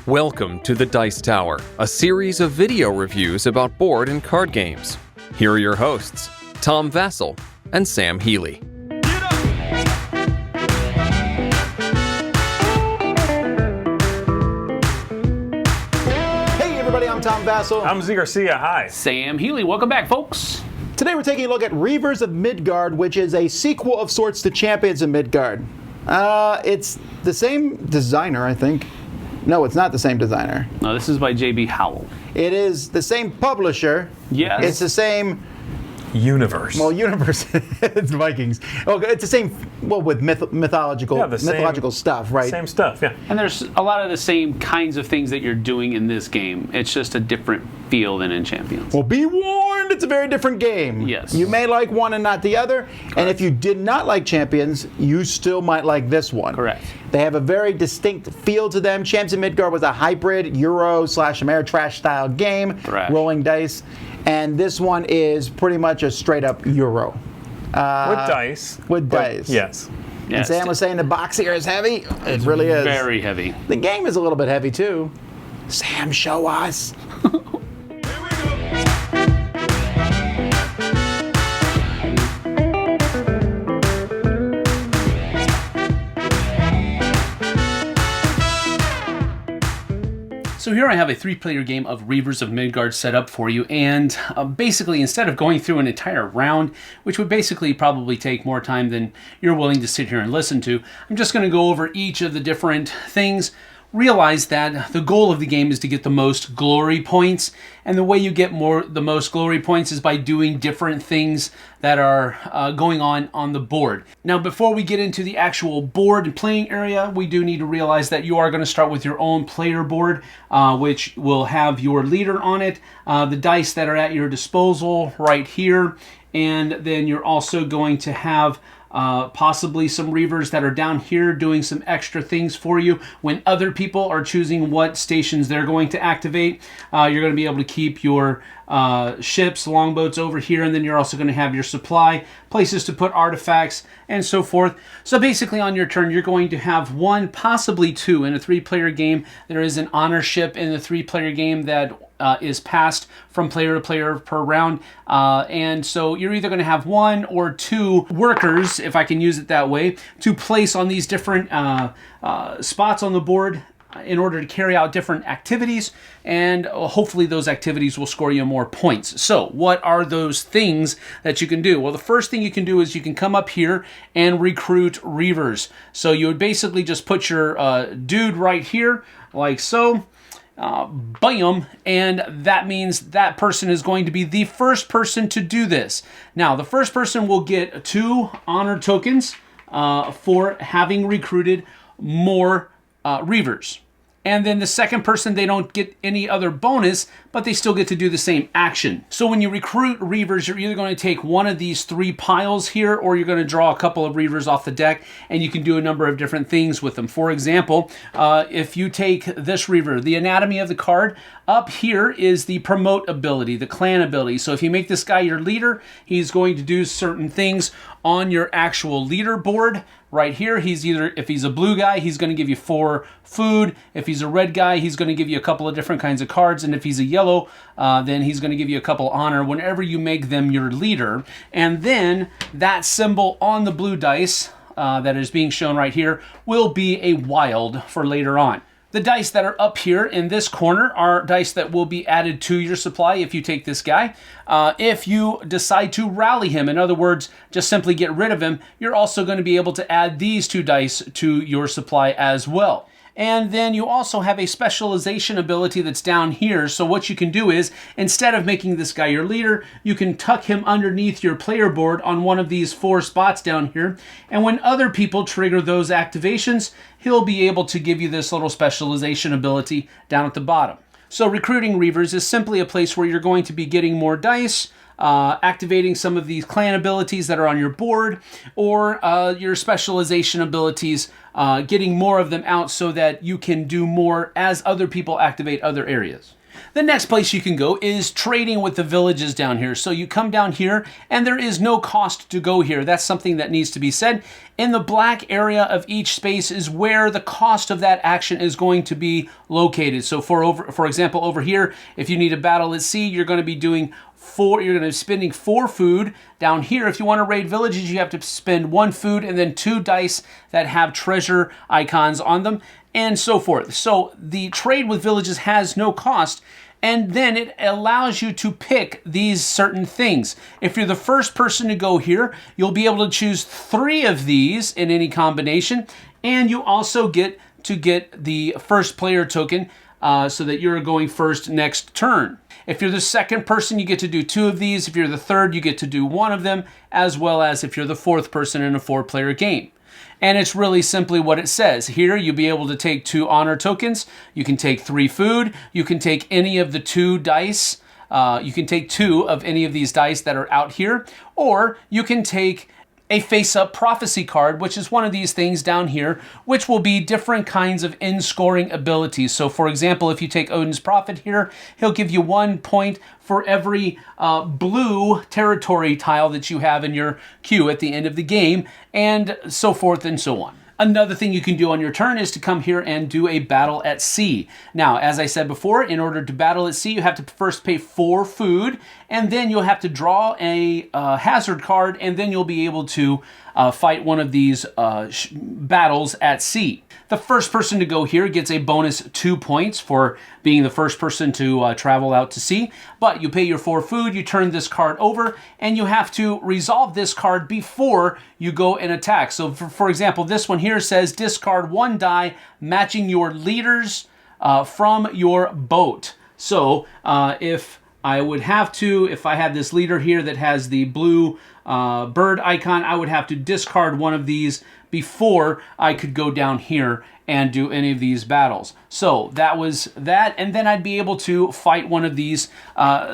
Welcome to the Dice Tower, a series of video reviews about board and card games. Here are your hosts, Tom Vassell and Sam Healy. Hey everybody, I'm Tom Vassell. I'm Zee Garcia. Hi. Sam Healy. Welcome back, folks. Today we're taking a look at Reavers of Midgard, which is a sequel of sorts to Champions of Midgard. It's the same designer, I think. No, it's not the same designer. No, this is by J.B. Howell. It is the same publisher. Yes. It's the same... Universe. Well, universe. It's Vikings. Oh, it's the same, well, with mythological stuff, right? Same stuff, yeah. And there's a lot of the same kinds of things that you're doing in this game. It's just a different feel than in Champions. Well, be warned, it's a very different game. Yes. You may like one and not the other. Correct. And if you did not like Champions, you still might like this one. Correct. They have a very distinct feel to them. Champions of Midgard was a hybrid Euro/Ameritrash style game, Correct. rolling dice. And this one is pretty much a straight up Euro. With dice. With dice. Yes. And Yes. Sam was saying the box here is heavy. It really is. Very heavy. The game is a little bit heavy too. Sam, show us. So here I have a 3-player game of Reavers of Midgard set up for you, and basically instead of going through an entire round, which would basically probably take more time than you're willing to sit here and listen to, I'm just going to go over each of the different things. Realize that the goal of the game is to get the most glory points, and the way you get the most glory points is by doing different things that are going on the board. Now, before we get into the actual board and playing area, we do need to realize that you are going to start with your own player board, which will have your leader on it, the dice that are at your disposal right here, and then you're also going to have possibly some Reavers that are down here doing some extra things for you. When other people are choosing what stations they're going to activate, you're going to be able to keep your ships, longboats over here, and then you're also going to have your supply, places to put artifacts, and so forth. So basically on your turn, you're going to have one, possibly two. In a 3-player game, there is an honor ship in the 3-player game that is passed from player to player per round. And so you're either going to have one or two workers, if I can use it that way, to place on these different spots on the board in order to carry out different activities, and hopefully those activities will score you more points. So what are those things that you can do? Well, the first thing you can do is you can come up here and recruit Reavers. So you would basically just put your dude right here, like so. Bam, and that means that person is going to be the first person to do this. Now, the first person will get 2 honor tokens for having recruited more Reavers. And then the second person, they don't get any other bonus, but they still get to do the same action. So when you recruit Reavers, you're either going to take one of these 3 piles here, or you're going to draw a couple of Reavers off the deck, and you can do a number of different things with them. For example, if you take this Reaver, the anatomy of the card, up here is the promote ability, the clan ability. So if you make this guy your leader, he's going to do certain things on your actual leaderboard. Right here, if he's a blue guy, he's going to give you 4 food. If he's a red guy, he's going to give you a couple of different kinds of cards. And if he's a yellow, then he's going to give you a couple honor whenever you make them your leader. And then that symbol on the blue dice that is being shown right here will be a wild for later on. The dice that are up here in this corner are dice that will be added to your supply if you take this guy. If you decide to rally him, in other words, just simply get rid of him, you're also going to be able to add these 2 dice to your supply as well. And then you also have a specialization ability that's down here. So what you can do is, instead of making this guy your leader, you can tuck him underneath your player board on one of these 4 spots down here. And when other people trigger those activations, he'll be able to give you this little specialization ability down at the bottom. So recruiting Reavers is simply a place where you're going to be getting more dice, activating some of these clan abilities that are on your board, or your specialization abilities, getting more of them out so that you can do more as other people activate other areas. The next place you can go is trading with the villages down here. So you come down here and there is no cost to go here. That's something that needs to be said. In the black area of each space is where the cost of that action is going to be located. So for example, over here, if you need a battle at sea, you're going to be doing you're going to be spending 4 food. Down here, if you want to raid villages, you have to spend 1 food and then 2 dice that have treasure icons on them, and so forth. So the trade with villages has no cost, and then it allows you to pick these certain things. If you're the first person to go here, you'll be able to choose 3 of these in any combination, and you also get to get the first player token so that you're going first next turn. If you're the second person, you get to do 2 of these. If you're the third, you get to do 1 of them, as well as if you're the 4th person in a 4-player game. And it's really simply what it says. Here, you'll be able to take 2 honor tokens. You can take 3 food. You can take any of the 2 dice. You can take 2 of any of these dice that are out here. Or you can take a face-up prophecy card, which is one of these things down here, which will be different kinds of in-scoring abilities. So for example, if you take Odin's Prophet here, he'll give you 1 point for every blue territory tile that you have in your queue at the end of the game, and so forth and so on. Another thing you can do on your turn is to come here and do a battle at sea. Now, as I said before, in order to battle at sea, you have to first pay 4 food, and then you'll have to draw a hazard card, and then you'll be able to fight one of these battles at sea. The first person to go here gets a bonus 2 points for being the first person to travel out to sea. But you pay your 4 food, you turn this card over, and you have to resolve this card before you go and attack. So for example, this one here says discard 1 die matching your leaders from your boat. So if I had this leader here that has the blue bird icon, I would have to discard one of these before I could go down here and do any of these battles. So that was that, and then I'd be able to fight one of these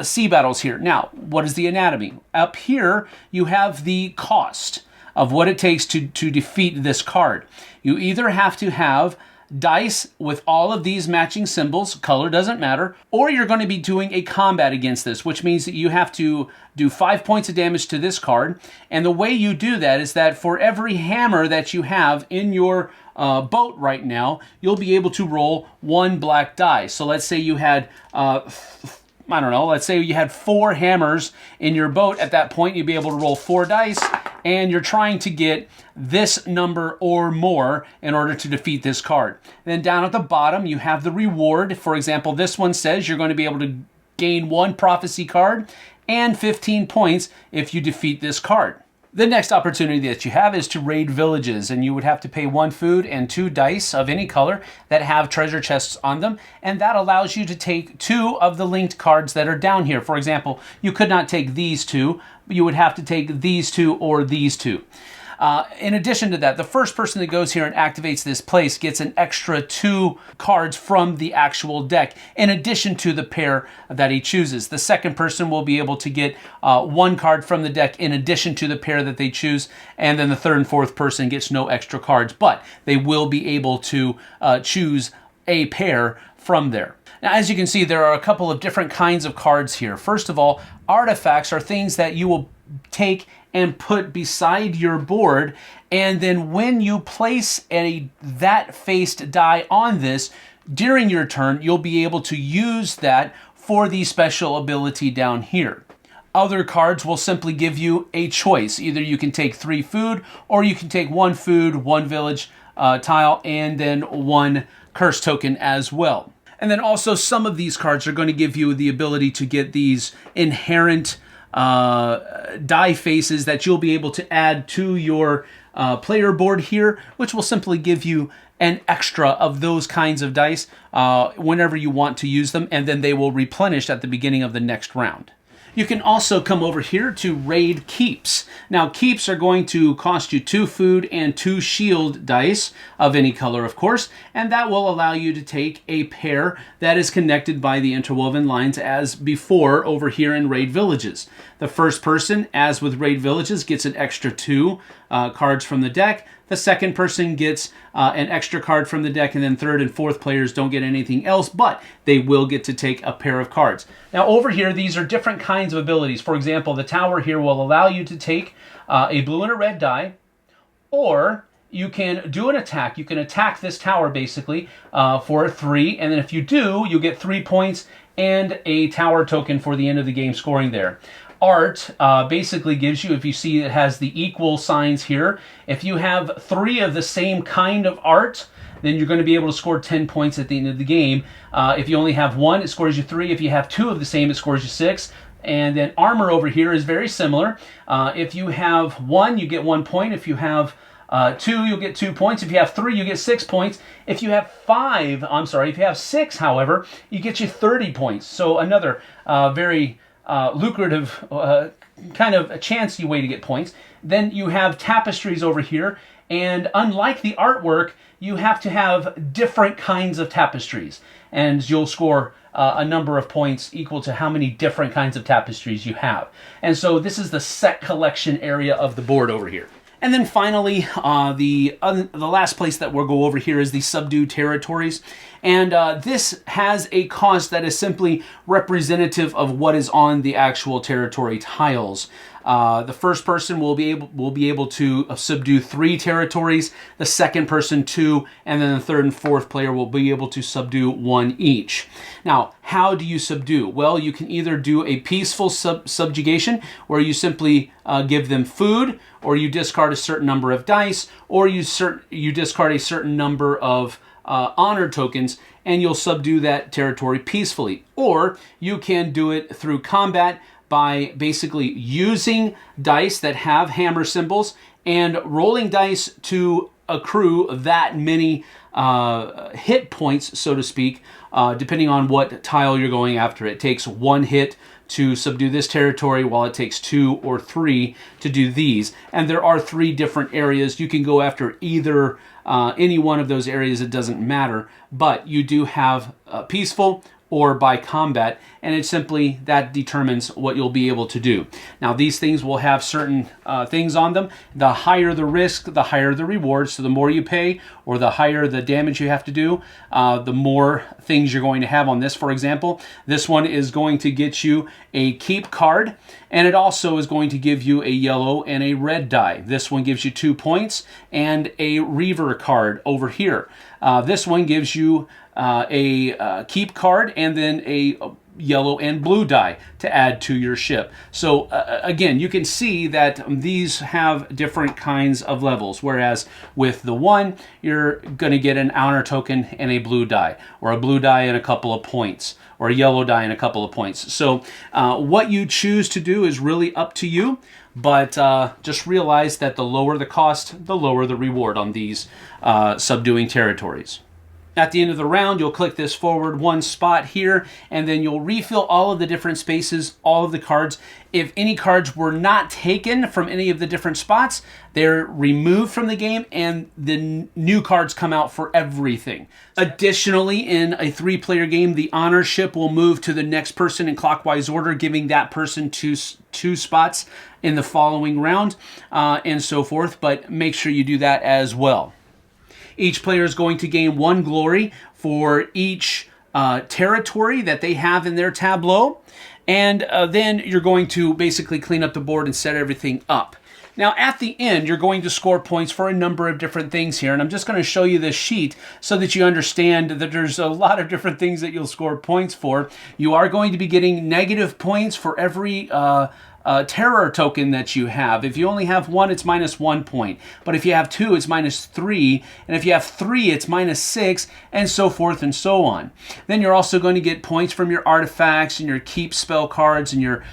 sea battles here. Now, what is the anatomy? Up here, you have the cost of what it takes to defeat this card. You either have to have dice with all of these matching symbols, color doesn't matter, or you're going to be doing a combat against this, which means that you have to do 5 points of damage to this card. And the way you do that is that for every hammer that you have in your boat right now, you'll be able to roll 1 black die. So let's say you had let's say you had 4 hammers in your boat. At that point, you'd be able to roll 4 dice, and you're trying to get this number or more in order to defeat this card. Then down at the bottom, you have the reward. For example, this one says you're going to be able to gain 1 prophecy card and 15 points if you defeat this card. The next opportunity that you have is to raid villages, and you would have to pay 1 food and 2 dice of any color that have treasure chests on them, and that allows you to take 2 of the linked cards that are down here. For example, you could not take these 2, but you would have to take these 2 or these 2. In addition to that, the first person that goes here and activates this place gets an extra 2 cards from the actual deck, in addition to the pair that he chooses. The second person will be able to get 1 card from the deck in addition to the pair that they choose, and then the third and fourth person gets no extra cards, but they will be able to choose a pair from there. Now, as you can see, there are a couple of different kinds of cards here. First of all, artifacts are things that you will take and put beside your board, and then when you place that faced die on this during your turn, you'll be able to use that for the special ability down here. Other cards will simply give you a choice. Either you can take 3 food, or you can take 1 food, 1 village tile, and then 1 curse token as well. And then also some of these cards are going to give you the ability to get these inherent die faces that you'll be able to add to your player board here, which will simply give you an extra of those kinds of dice whenever you want to use them, and then they will replenish at the beginning of the next round. You can also come over here to raid keeps. Now, keeps are going to cost you 2 food and 2 shield dice of any color, of course, and that will allow you to take a pair that is connected by the interwoven lines as before over here in raid villages. The first person, as with raid villages, gets an extra 2 cards from the deck. The second person gets an extra card from the deck, and then third and fourth players don't get anything else, but they will get to take a pair of cards. Now over here, these are different kinds of abilities. For example, the tower here will allow you to take a blue and a red die, or you can do an attack. You can attack this tower basically for 3, and then if you do, you get 3 points and a tower token for the end of the game scoring there. Art basically gives you, if you see it has the equal signs here, if you have 3 of the same kind of art, then you're going to be able to score 10 points at the end of the game. If you only have 1, it scores you 3. If you have 2 of the same, it scores you 6. And then armor over here is very similar. If you have 1, you get 1 point. If you have 2, you'll get 2 points. If you have 3, you get 6 points. If you have 6, however, you get you 30 points. So another very lucrative kind of a chancy way to get points. Then you have tapestries over here, and unlike the artwork, you have to have different kinds of tapestries, and you'll score a number of points equal to how many different kinds of tapestries you have. And so this is the set collection area of the board over here. And then finally, the last place that we'll go over here is the subdue territories. And this has a cost that is simply representative of what is on the actual territory tiles. The first person will be able to subdue 3 territories, the second person 2, and then the third and fourth player will be able to subdue 1 each. Now, how do you subdue? Well, you can either do a peaceful subjugation, where you simply give them food, or you discard a certain number of dice, or you discard a certain number of honor tokens, and you'll subdue that territory peacefully. Or you can do it through combat, by basically using dice that have hammer symbols and rolling dice to accrue that many hit points, so to speak, depending on what tile you're going after. It takes 1 hit to subdue this territory, while it takes 2 or 3 to do these. And there are 3 different areas. You can go after either any one of those areas, it doesn't matter, but you do have peaceful or by combat, and it simply, that determines what you'll be able to do. Now, these things will have certain things on them. The higher the risk, the higher the reward. So the more you pay, or the higher the damage you have to do, the more things you're going to have on this. For example, this one is going to get you a keep card, and it also is going to give you a yellow and a red die. This one gives you 2 points and a Reaver card over here. This one gives you a keep card and then a yellow and blue die to add to your ship. So again, you can see that these have different kinds of levels, whereas with the one, you're going to get an honor token and a blue die, or a blue die and a couple of points, or a yellow die and a couple of points. So what you choose to do is really up to you, but just realize that the lower the cost, the lower the reward on these subduing territories. At the end of the round, you'll click this forward 1 spot here, and then you'll refill all of the different spaces, all of the cards. If any cards were not taken from any of the different spots, they're removed from the game, and the new cards come out for everything. Additionally, in a 3-player game, the honor ship will move to the next person in clockwise order, giving that person two spots in the following round, and so forth, but make sure you do that as well. Each player is going to gain 1 glory for each territory that they have in their tableau. And then you're going to basically clean up the board and set everything up. Now, at the end, you're going to score points for a number of different things here. And I'm just going to show you this sheet so that you understand that there's a lot of different things that you'll score points for. You are going to be getting negative points for every terror token that you have. If you only have 1, it's -1 point. But if you have 2, it's -3. And if you have 3, it's -6, and so forth and so on. Then you're also going to get points from your artifacts and your keep spell cards and your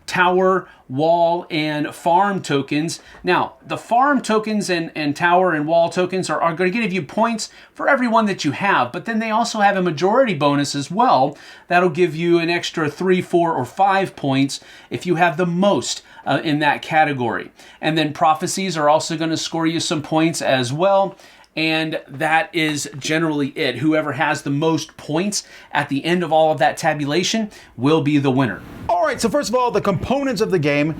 tower, wall, and farm tokens. Now, the farm tokens and tower and wall tokens are going to give you points for every one that you have, but then they also have a majority bonus as well. That'll give you an extra 3, 4, or 5 points if you have the most in that category. And then prophecies are also going to score you some points as well. And that is generally it. Whoever has the most points at the end of all of that tabulation will be the winner. All right, so first of all, the components of the game.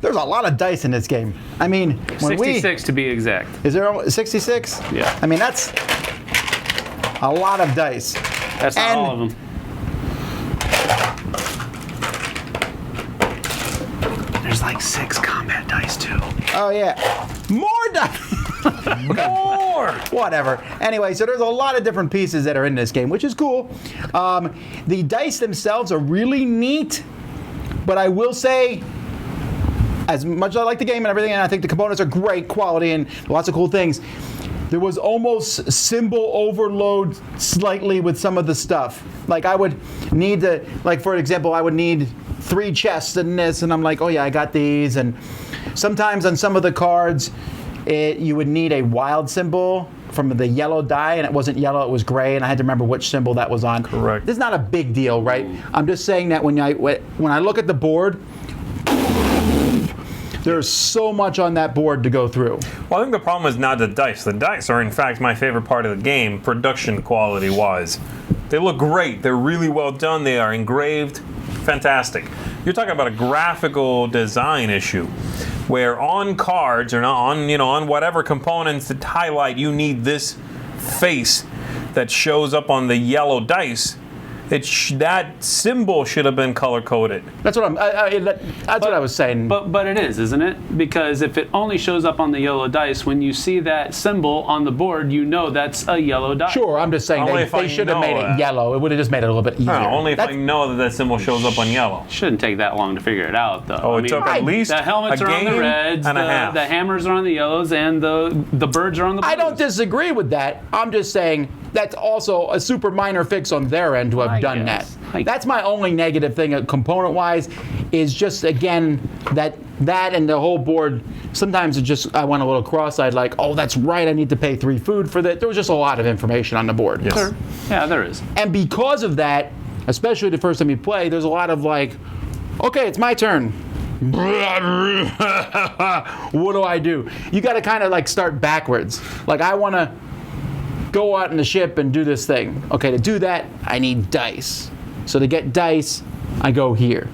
There's a lot of dice in this game. I mean, when 66 to be exact. Is there 66? Yeah. I mean, that's a lot of dice. That's not all of them. There's like 6 combat dice too. Oh yeah, more dice. More! Whatever. Anyway, so there's a lot of different pieces that are in this game, which is cool. The dice themselves are really neat, but I will say, as much as I like the game and everything, and I think the components are great quality and lots of cool things, there was almost symbol overload slightly with some of the stuff. Like I would need to, like for example, I would need 3 chests in this, and I'm like, oh yeah, I got these. And sometimes on some of the cards, you would need a wild symbol from the yellow die, and it wasn't yellow, it was gray, and I had to remember which symbol that was on. Correct. This is not a big deal, right? I'm just saying that when I look at the board, there's so much on that board to go through. Well, I think the problem is not the dice. The dice are, in fact, my favorite part of the game, production quality-wise. They look great. They're really well done. They are engraved. Fantastic. You're talking about a graphical design issue, where on cards or on whatever components that highlight, you need this face that shows up on the yellow dice. That symbol should have been color coded. That's what what I was saying. But it is, isn't it? Because if it only shows up on the yellow dice, when you see that symbol on the board, you know that's a yellow die. Sure, I'm just saying they should have made it yellow. It would have just made it a little bit easier. Only if I know that symbol shows up on yellow. Shouldn't take that long to figure it out, though. Oh, it took at least the helmets a are on the game reds, and a half. The hammers are on the yellows, and the birds are on the blues. I don't disagree with that. I'm just saying that's also a super minor fix on their end to have done that. That's my only negative thing, component-wise, is just again that and the whole board. Sometimes I went a little cross-eyed, like, oh, that's right, I need to pay 3 food for that. There was just a lot of information on the board. Yes. Sure. Yeah, there is. And because of that, especially the first time you play, there's a lot of like, okay, it's my turn. What do I do? You got to kind of like start backwards. Like I want to go out in the ship and do this thing. Okay, to do that, I need dice. So to get dice, I go here.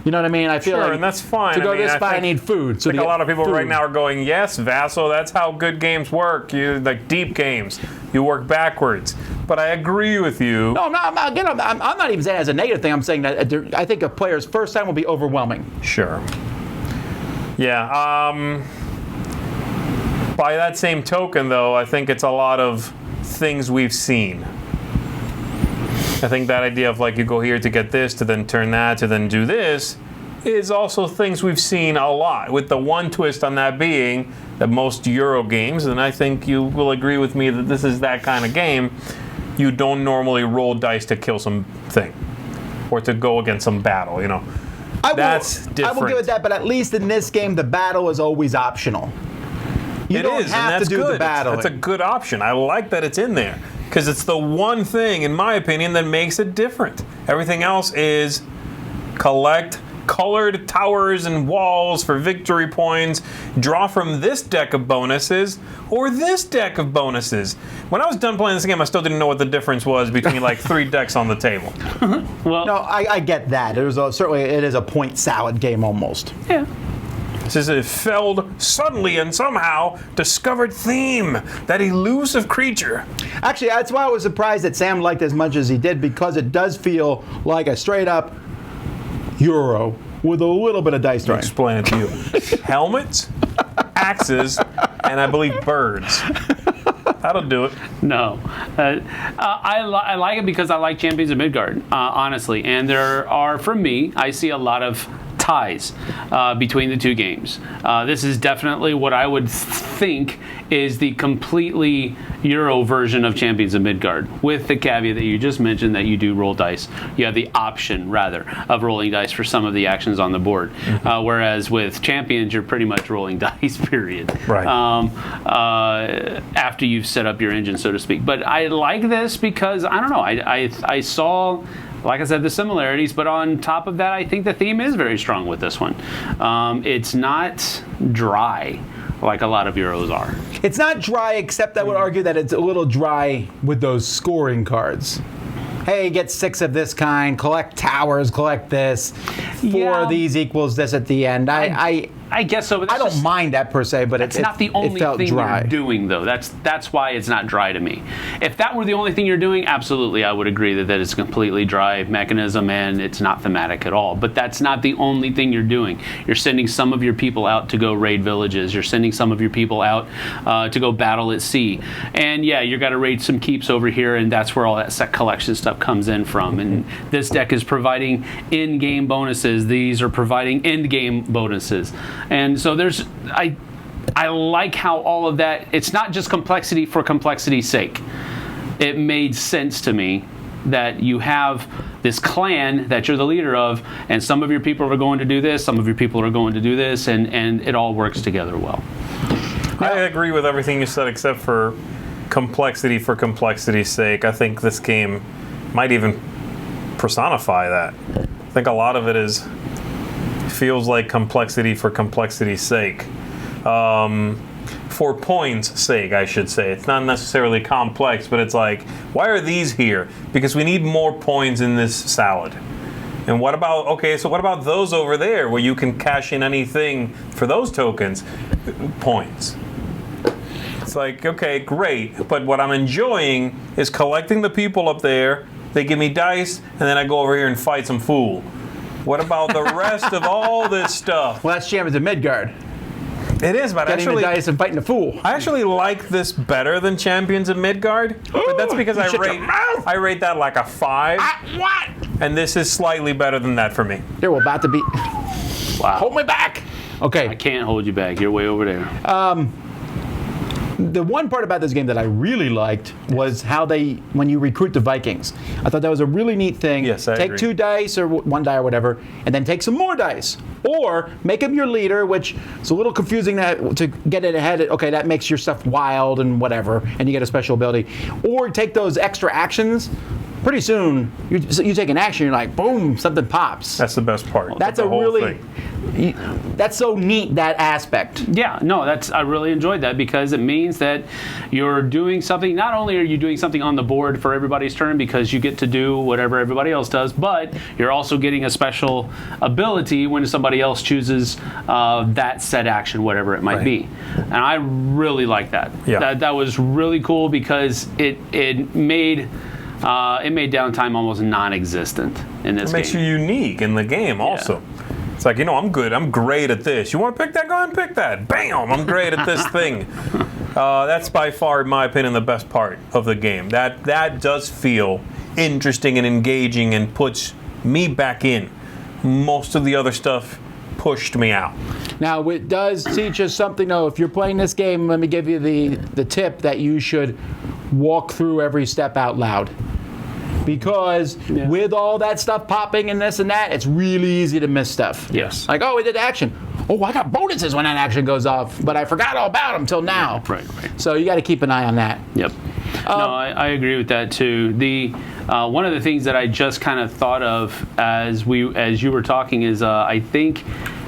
You know what I mean? I feel sure, like and that's fine. To go this spot, I need food. So I think a lot of people food. right now are going, yes, Vassal, that's how good games work. You like deep games. You work backwards. But I agree with you. No, I'm not even saying it as a negative thing. I'm saying that I think a player's first time will be overwhelming. Sure. Yeah. By that same token, though, I think it's a lot of things we've seen. I think that idea of like you go here to get this, to then turn that, to then do this, is also things we've seen a lot, with the one twist on that being that most Euro games, and I think you will agree with me that this is that kind of game, you don't normally roll dice to kill something or to go against some battle, That's different. I will give it that, but at least in this game, the battle is always optional. You don't have to do the battle. That's a good option. I like that it's in there. Because it's the one thing, in my opinion, that makes it different. Everything else is collect colored towers and walls for victory points, draw from this deck of bonuses, or this deck of bonuses. When I was done playing this game, I still didn't know what the difference was between like 3 decks on the table. Well, no, I get that. Certainly it is a point salad game almost. Yeah. This is a felled, suddenly and somehow discovered theme, that elusive creature. Actually, that's why I was surprised that Sam liked it as much as he did, because it does feel like a straight-up Euro with a little bit of dice drawing. Explain it to you. Helmets, axes, and I believe birds. That'll do it. No. I like it because I like Champions of Midgard, honestly. And there are, for me, I see a lot of ties between the two games. This is definitely what I would think is the completely Euro version of Champions of Midgard, with the caveat that you just mentioned that you do roll dice. You have the option, rather, of rolling dice for some of the actions on the board. Mm-hmm. Whereas with Champions, you're pretty much rolling dice, period. Right. After you've set up your engine, so to speak. But I like this because, I don't know, I saw, like I said, the similarities, but on top of that, I think the theme is very strong with this one. It's not dry like a lot of Euros are. It's not dry, except I would argue that it's a little dry with those scoring cards. hey, get 6 of this kind, collect towers, collect this, 4 of these equals this at the end. I guess so. But I don't mind that per se, but it's not the only thing you're doing, though. That's why it's not dry to me. If that were the only thing you're doing, absolutely, I would agree that it's a completely dry mechanism and it's not thematic at all. But that's not the only thing you're doing. You're sending some of your people out to go raid villages. You're sending some of your people out to go battle at sea. And yeah, you're got to raid some keeps over here, and that's where all that set collection stuff comes in from. And this deck is providing in-game bonuses. These are providing end-game bonuses. And so I like how all of that, it's not just complexity for complexity's sake. It made sense to me that you have this clan that you're the leader of, and some of your people are going to do this, some of your people are going to do this, and it all works together well. I agree with everything you said except for complexity for complexity's sake. I think this game might even personify that. I think a lot of it feels like complexity for complexity's sake. For points' sake, I should say. It's not necessarily complex, but it's like, why are these here? Because we need more points in this salad. And what about those over there where you can cash in anything for those tokens? Points. It's like, okay, great, but what I'm enjoying is collecting the people up there. They give me dice, and then I go over here and fight some fool. What about the rest of all this stuff? Well, that's Champions of Midgard. It is, but Getting the dice and fighting a fool. I actually like this better than Champions of Midgard, but that's because I rate that like a 5. What? And this is slightly better than that for me. We're about to be. Wow. Hold me back. Okay. I can't hold you back. You're way over there. The one part about this game that I really liked was how when you recruit the Vikings. I thought that was a really neat thing. Yes, I Take agree. 2 dice or 1 die or whatever, and then take some more dice. Or make him your leader, which is a little confusing to get it ahead. Okay, that makes your stuff wild and whatever, and you get a special ability. Or take those extra actions. Pretty soon, you take an action, you're like, boom, something pops. That's the best part. That's the a whole really... thing. That's so neat, that aspect. Yeah, no, I really enjoyed that because it means that you're doing something. Not only are you doing something on the board for everybody's turn because you get to do whatever everybody else does, but you're also getting a special ability when somebody else chooses that set action, whatever it might be. And I really like that. Yeah. That was really cool because it made downtime almost non-existent in this game. It makes you unique in the game also. It's like, I'm good. I'm great at this. You want to pick that? Go ahead and pick that. Bam! I'm great at this thing. That's by far, in my opinion, the best part of the game. That does feel interesting and engaging and puts me back in. Most of the other stuff pushed me out. Now, it does teach us something, though. If you're playing this game, let me give you the tip that you should walk through every step out loud. Because with all that stuff popping and this and that, it's really easy to miss stuff. Yes. Like, we did action. Oh, I got bonuses when that action goes off, but I forgot all about them till now. Right. So you got to keep an eye on that. Yep. No, I agree with that too. One of the things that I just kind of thought of as you were talking is I think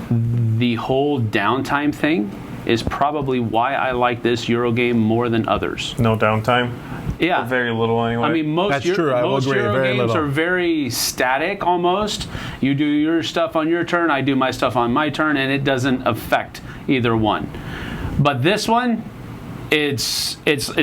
the whole downtime thing is probably why I like this Euro game more than others. No downtime? Yeah. Or very little anyway. I mean, most Euro games are very static almost. You do your stuff on your turn, I do my stuff on my turn, and it doesn't affect either one. But this one, it's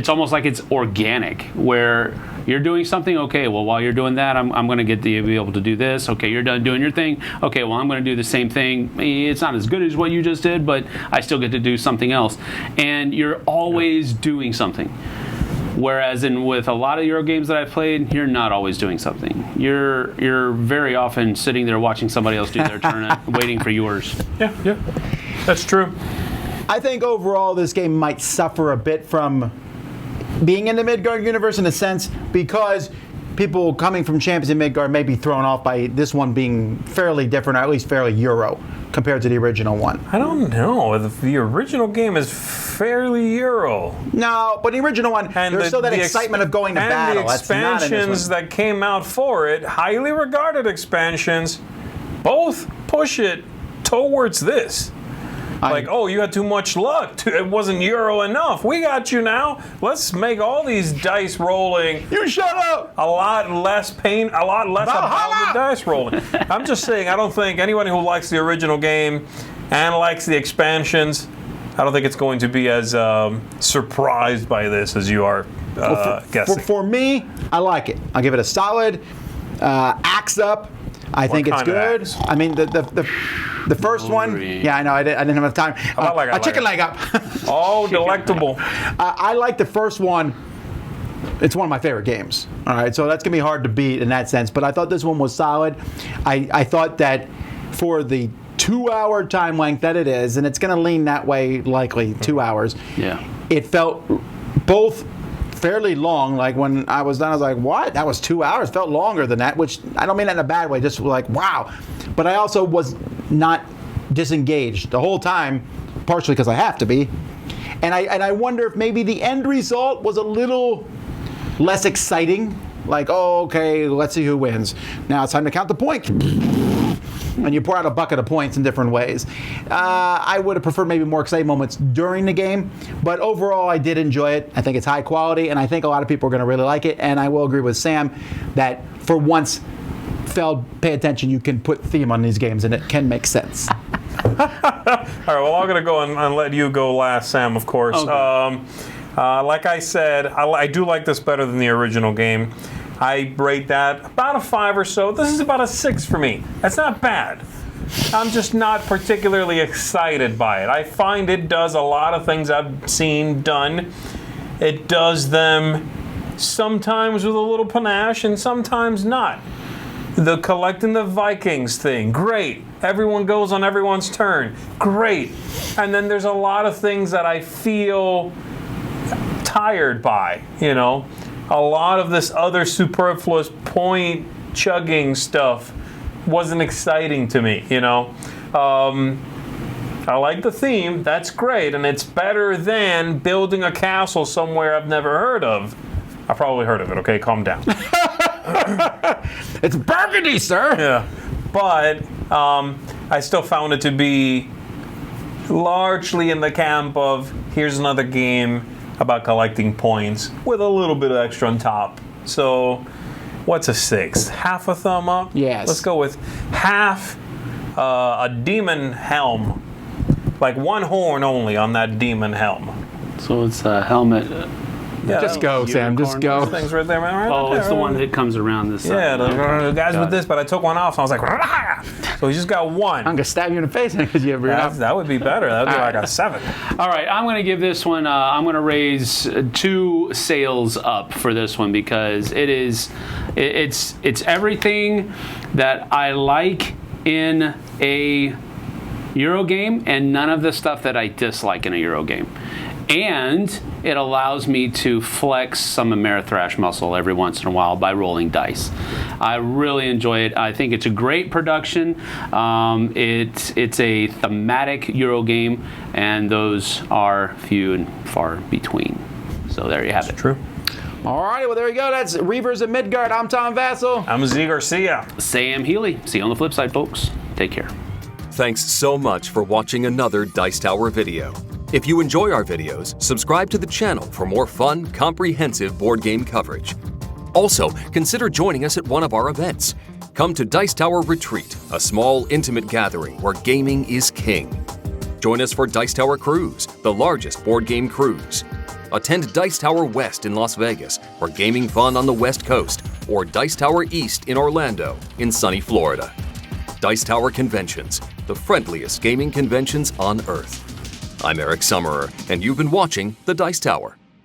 almost like it's organic, where you're doing something, okay, well, while you're doing that, I'm going to be able to do this. Okay, you're done doing your thing. Okay, well, I'm going to do the same thing. It's not as good as what you just did, but I still get to do something else. And you're always doing something. Whereas with a lot of Euro games that I've played, you're not always doing something. You're very often sitting there watching somebody else do their turn and waiting for yours. Yeah, that's true. I think overall this game might suffer a bit from being in the Midgard universe in a sense because people coming from Champions of Midgard may be thrown off by this one being fairly different, or at least fairly Euro compared to the original one. I don't know. The original game is fairly Euro. No, but the original one, there's still that excitement of going to battle. And the expansions that came out for it, highly regarded expansions, both push it towards this. Like, oh, you had too much luck. It wasn't Euro enough. We got you now. Let's make all these dice rolling. You shut up! A lot less pain, a lot less about the dice rolling. I'm just saying, I don't think anyone who likes the original game and likes the expansions, I don't think it's going to be as surprised by this as you are guessing. For me, I like it. I'll give it a solid axe up. I think it's good. I mean, the first one, yeah, I know, I didn't have enough time. A chicken leg up. Oh, delectable. I like the first one. It's one of my favorite games. All right, so that's going to be hard to beat in that sense. But I thought this one was solid. I thought that for the 2-hour time length that it is, and it's going to lean that way likely, 2 hours. Yeah. It felt both fairly long. Like when I was done, I was like, what? That was 2 hours? Felt longer than that, which I don't mean that in a bad way, just like, wow. But I also was not disengaged the whole time, partially because I have to be. And I wonder if maybe the end result was a little less exciting. Like, oh, okay, let's see who wins. Now it's time to count the points. And you pour out a bucket of points in different ways. I would have preferred maybe more exciting moments during the game, but overall I did enjoy it. I think it's high quality, and I think a lot of people are going to really like it. And I will agree with Sam that for once, pay attention, you can put theme on these games, and it can make sense. All right, well, I'm going to go and let you go last, Sam, of course. Okay. Like I said, I do like this better than the original game. I rate that about a 5 or so. This is about a 6 for me. That's not bad. I'm just not particularly excited by it. I find it does a lot of things I've seen done. It does them sometimes with a little panache and sometimes not. The collecting the Vikings thing, great. Everyone goes on everyone's turn, great. And then there's a lot of things that I feel tired by, you know. A lot of this other superfluous point chugging stuff wasn't exciting to me, you know. I like the theme, that's great, and it's better than building a castle somewhere I've never heard of. I probably heard of it, okay, calm down. It's Burgundy, sir! Yeah, but I still found it to be largely in the camp of, here's another game about collecting points with a little bit of extra on top. So, what's a 6? Half a thumb up? Yes. Let's go with half a demon helm. Like one horn only on that demon helm. So it's a helmet. Yeah, just go, Sam. Just go. Things right there, right Oh, there, it's the one that comes around this side. Yeah, the guys with this, but I took one off, so I was like, Rah! So he just got one. I'm gonna stab you in the face because you ever. That would be better. That would be like a 7. All right, I'm going to give this one. I'm going to raise 2 sails up for this one because it's everything that I like in a Euro game and none of the stuff that I dislike in a Euro game. And it allows me to flex some Amerithrash muscle every once in a while by rolling dice. I really enjoy it. I think it's a great production. It's a thematic Euro game, and those are few and far between. So there you have it. True. All right, well, there you go. That's Reavers of Midgard. I'm Tom Vassell. I'm Zee Garcia. Sam Healy. See you on the flip side, folks. Take care. Thanks so much for watching another Dice Tower video. If you enjoy our videos, subscribe to the channel for more fun, comprehensive board game coverage. Also, consider joining us at one of our events. Come to Dice Tower Retreat, a small, intimate gathering where gaming is king. Join us for Dice Tower Cruise, the largest board game cruise. Attend Dice Tower West in Las Vegas for gaming fun on the West Coast, or Dice Tower East in Orlando in sunny Florida. Dice Tower Conventions, the friendliest gaming conventions on Earth. I'm Eric Summerer, and you've been watching The Dice Tower.